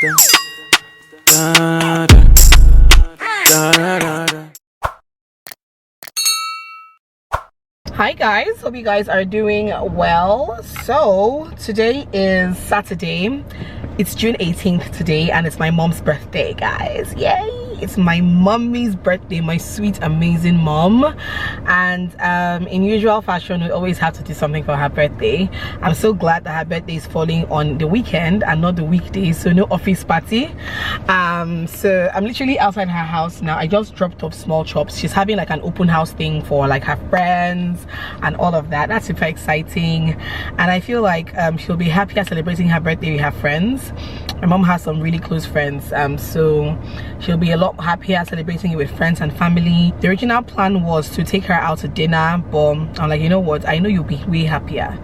Da, da, da, da, da, da. Hi guys, hope you guys are doing well. So today is Saturday. It's June 18th today, and it's my mom's birthday, guys. Yay! It's my mommy's birthday, my sweet amazing mom. And in usual fashion, we always have to do something for her birthday. I'm so glad that her birthday is falling on the weekend and not the weekdays, so no office party. So I'm literally outside her house now. I just dropped off small chops. She's having like an open house thing for like her friends and all of that. That's super exciting, and I feel like she'll be happier celebrating her birthday with her friends. My mom has some really close friends, so she'll be a lot happier celebrating it with friends and family. The original plan was to take her out to dinner, but I'm like, you know what, I know you'll be way happier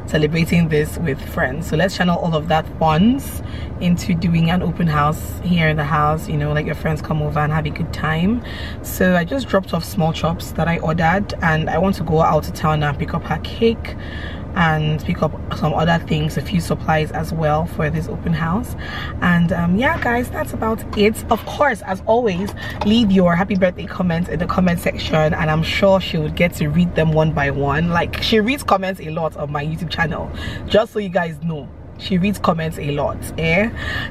celebrating this with friends, so let's channel all of that funds into doing an open house here in the house, you know, like your friends come over and have a good time. So I just dropped off small chops that I ordered, and I want to go out to town and pick up her cake and pick up some other things, a few supplies as well for this open house. And yeah guys, that's about it. Of course, as always, leave your happy birthday comments in the comment section, and I'm sure she would get to read them one by one. Like, she reads comments a lot on my YouTube channel, just so you guys know. She reads comments a lot,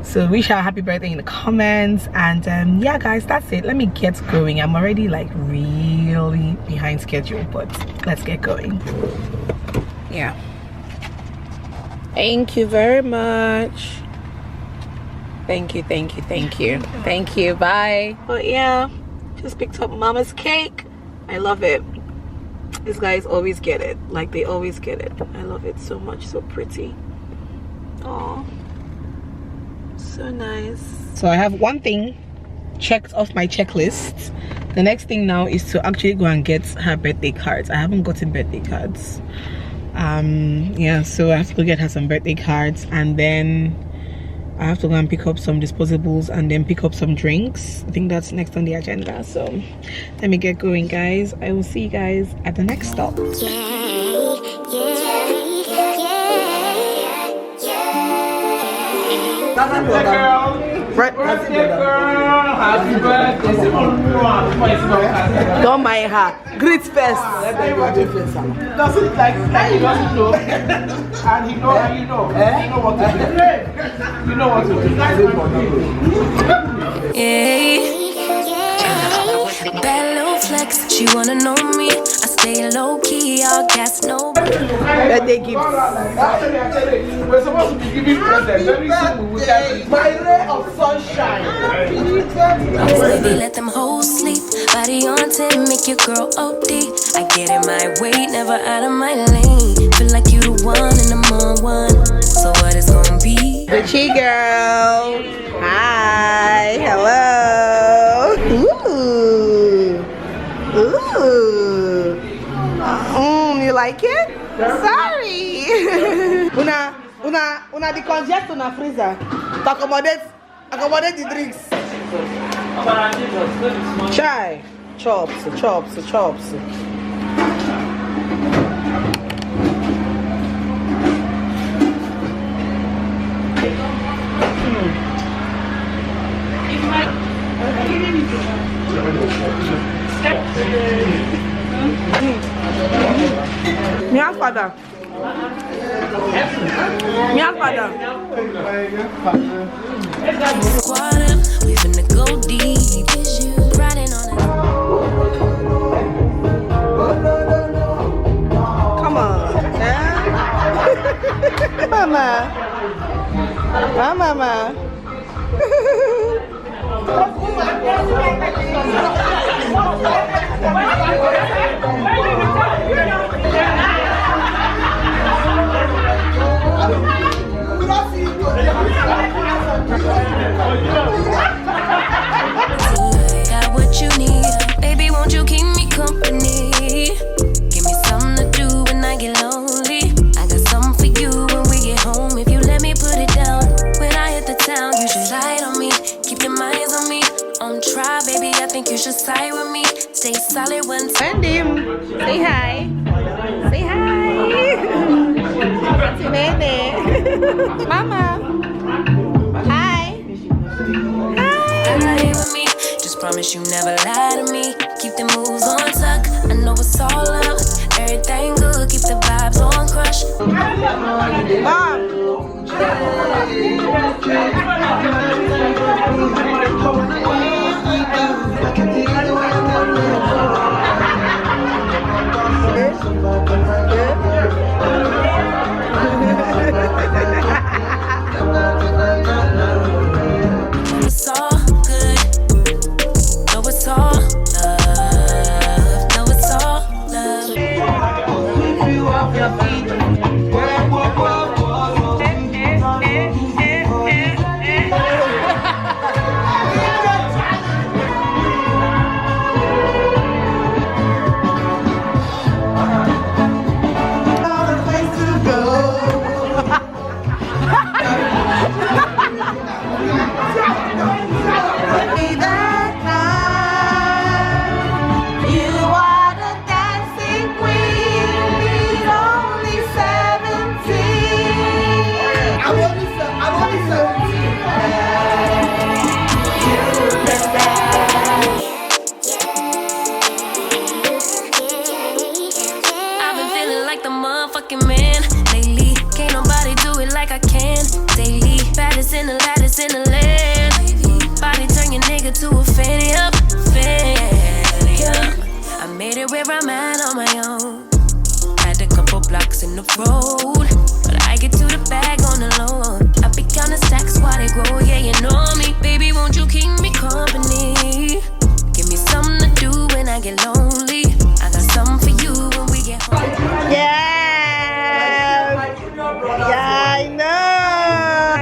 so wish her happy birthday in the comments. And yeah guys, that's it. Let me get going. I'm already like really behind schedule, but let's get going. Yeah, thank you very much. Thank you, thank you, thank you, thank you. Bye. But yeah, just picked up mama's cake. I love it. These guys always get it, like they always get it. I love it so much. So pretty. Oh, so nice. So I have one thing checked off my checklist. The next thing now is to actually go and get her birthday cards. I haven't gotten birthday cards. Yeah, so I have to go get her some birthday cards, and then I have to go and pick up some disposables and then pick up some drinks. I think that's next on the agenda. So let me get going, guys. I will see you guys at the next stop. Birthday girl, happy birthday. Don't mind her. Greet first. Does it like he doesn't know? And he know, and you know. You know what to do. You know what to do. Bad little flex, she wanna know me. I stay low key, all gas, no. Birthday gifts. We're supposed to be giving presents. Very soon we will get my ray of sunshine. Baby, let them hoes sleep. Body on 10, make your girl OD. I get in my way, never out of my lane. Feel like you the one and I'm on one. So what it's gonna be? Richie girl. Hi. Hello. Ooh. Ooh. You like it? Sorry. una decongest una freezer to accommodate the drinks. Chai. Chops. Mian father. Quarter, we finna go deep. Riding on it. Come on. Mama. Got what you need, baby, won't you keep me company? Give me something to do when I get lonely. I got something for you when we get home. If you let me put it down, when I hit the town, you should ride on me. Keep your minds on me. On try, baby, I think you should side with me. Stay solid once. And him. Say hi. Say hi. Mama. Hi. Promise you never lie to me. Keep the moves on tuck. I know it's all up. Everything good. Keep the vibes on crush. It's all good. No, it's all love. No, it's all love. Sweep you off your feet. I've been feeling like the motherfucking man lately. Can't nobody do it like I can daily. Baddest in the lattice in the land. Body turn your nigga to a fanny up, fanny up. I made it where I'm at on my own. Had a couple blocks in the road, but I get to the bag on the low. I be counting stacks while they grow. Yeah, you know me, baby. Won't you keep me company? Give me something to do when I get lonely. I got something for you when we get home. Yes. Yeah, I know.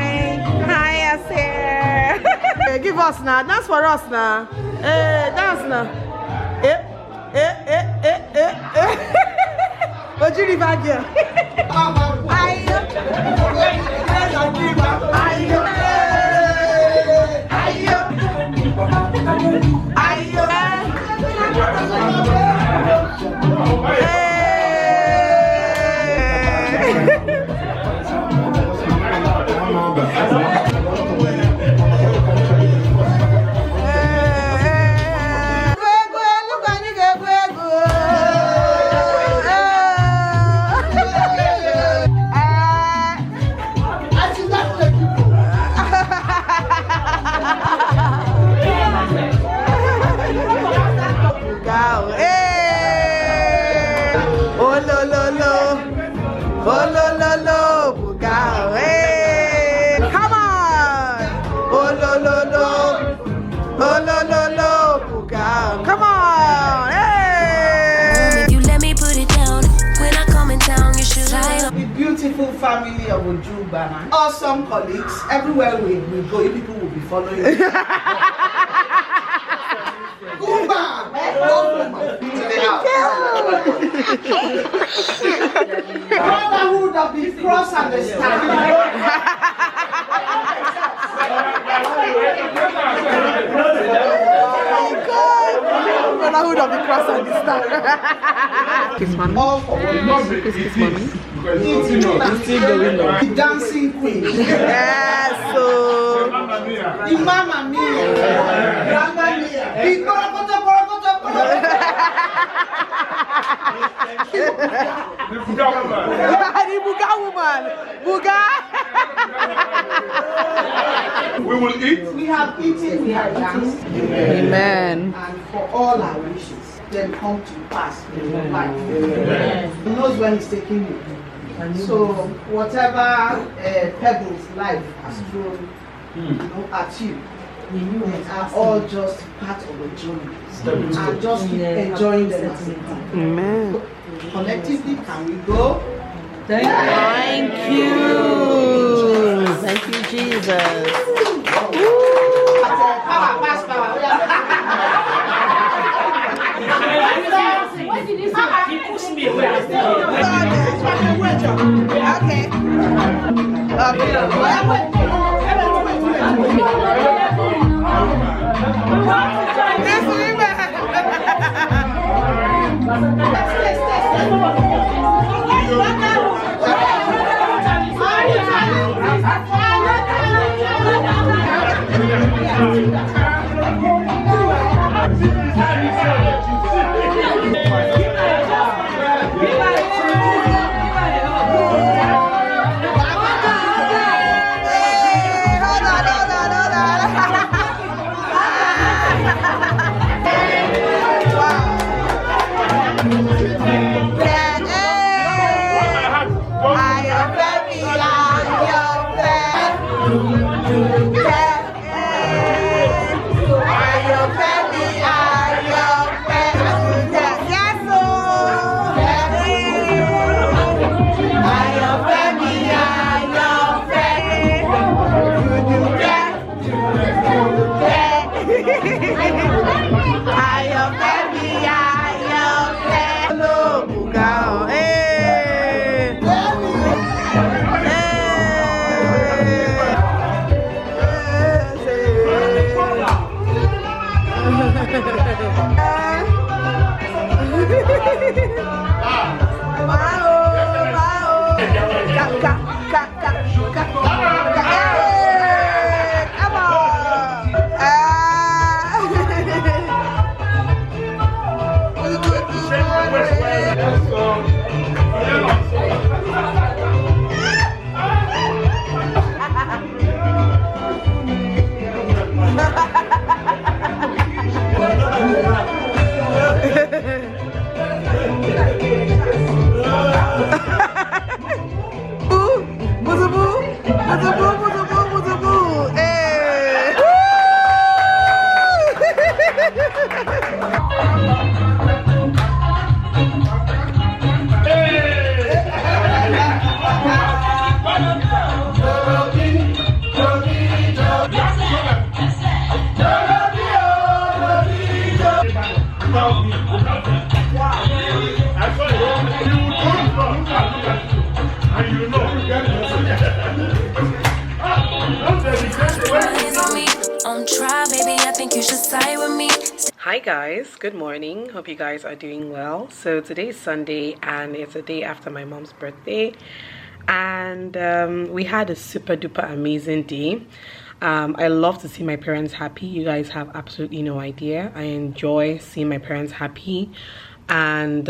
Hi, Asir. Give us now. Dance for us now. Dance now. What you leave out here? Family of Ojuba, awesome colleagues. Everywhere we go, you people will be following us. Kumba! Brotherhood of the cross and the staff. Brotherhood of the cross and the staff. Kiss mommy. All for one. Kiss mommy. The dancing queen. Yes, so. The Mamma Mia. Grandma Mia. The Borokoto. The Buga woman. The Buga woman. Buga. We will eat. We have eaten, we have danced. Amen. And for all our wishes, then come to pass in your life. He knows when he's taking you. So whatever pebbles life has thrown at you, they are all just part of the journey. And just keep enjoying them as they come. Amen. Collectively, can we go? Thank you. Thank you, Jesus. Power, pass power. He pushed me away. Don't try, baby, I think you should side with me. Hi guys, good morning. Hope you guys are doing well. So today is Sunday and it's a day after my mom's birthday, and we had a super duper amazing day. I love to see my parents happy. You guys have absolutely no idea. I enjoy seeing my parents happy, and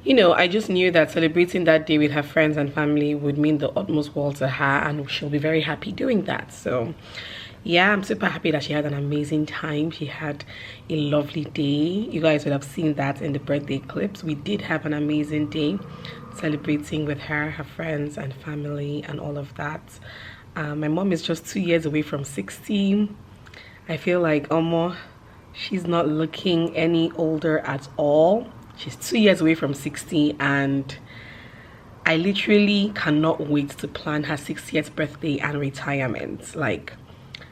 you know, I just knew that celebrating that day with her friends and family would mean the utmost world to her, and she'll be very happy doing that. So yeah, I'm super happy that she had an amazing time. She had a lovely day. You guys would have seen that in the birthday clips. We did have an amazing day celebrating with her, her friends and family and all of that. My mom is just 2 years away from 60. I feel like she's not looking any older at all. She's 2 years away from 60, and I literally cannot wait to plan her 60th birthday and retirement. Like,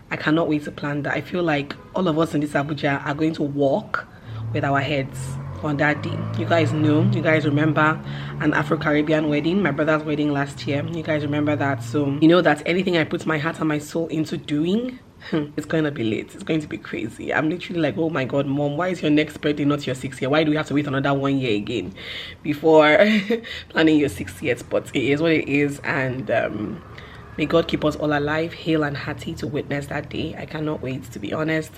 I cannot wait to plan that. I feel like all of us in this Abuja are going to walk with our heads on that day. You guys know, you guys remember an Afro-Caribbean wedding, my brother's wedding last year. You guys remember that. So you know that anything I put my heart and my soul into doing, it's going to be late. It's going to be crazy. I'm literally like, oh my god, mom, why is your next birthday not your 6th year? Why do we have to wait another 1 year again before planning your 60th? But it is what it is, and may God keep us all alive, hale and hearty to witness that day. I cannot wait, to be honest.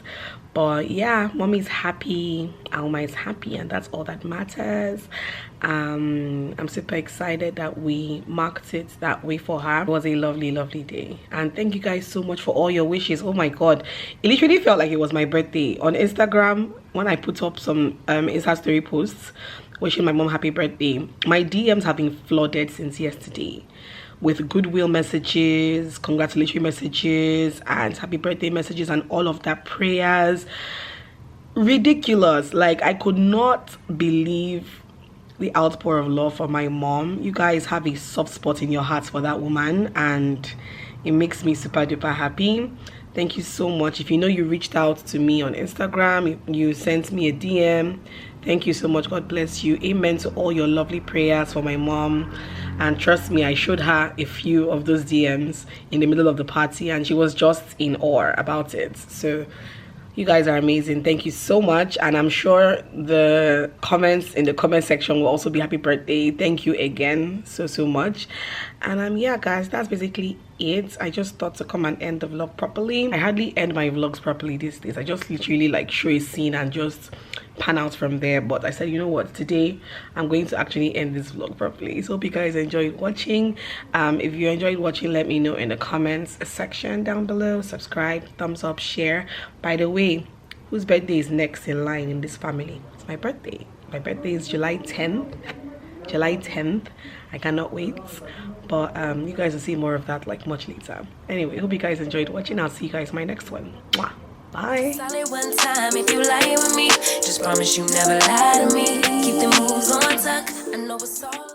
But yeah, mommy's happy, Alma is happy, and that's all that matters. I'm super excited that we marked it that way for her. It was a lovely, lovely day. And thank you guys so much for all your wishes. Oh my god, it literally felt like it was my birthday. On Instagram, when I put up some Insta story posts wishing my mom happy birthday, my DMs have been flooded since yesterday with goodwill messages, congratulatory messages, and happy birthday messages, and all of that, prayers. Ridiculous. Like, I could not believe the outpour of love for my mom. You guys have a soft spot in your hearts for that woman, and it makes me super duper happy. Thank you so much. If you know you reached out to me on Instagram, you sent me a DM, thank you so much. God bless you. Amen to all your lovely prayers for my mom. And trust me, I showed her a few of those DMs in the middle of the party, and she was just in awe about it. So you guys are amazing. Thank you so much. And I'm sure the comments in the comment section will also be happy birthday. Thank you again so much. And yeah guys, that's basically it. I just thought to come and end the vlog properly. I hardly end my vlogs properly these days. I just literally like show a scene and just pan out from there. But I said, you know what, today I'm going to actually end this vlog properly. So hope you guys enjoyed watching. If you enjoyed watching, let me know in the comments section down below. Subscribe, thumbs up, share. By the way, whose birthday is next in line in this family? It's my birthday. My birthday is July 10th. July 10th. I cannot wait. But you guys will see more of that like much later. Anyway, hope you guys enjoyed watching. I'll see you guys in my next one. Mwah. Bye. Solid one time if you lie with me. Just promise you never lie to me. Keep the moves on tuck. I know it's all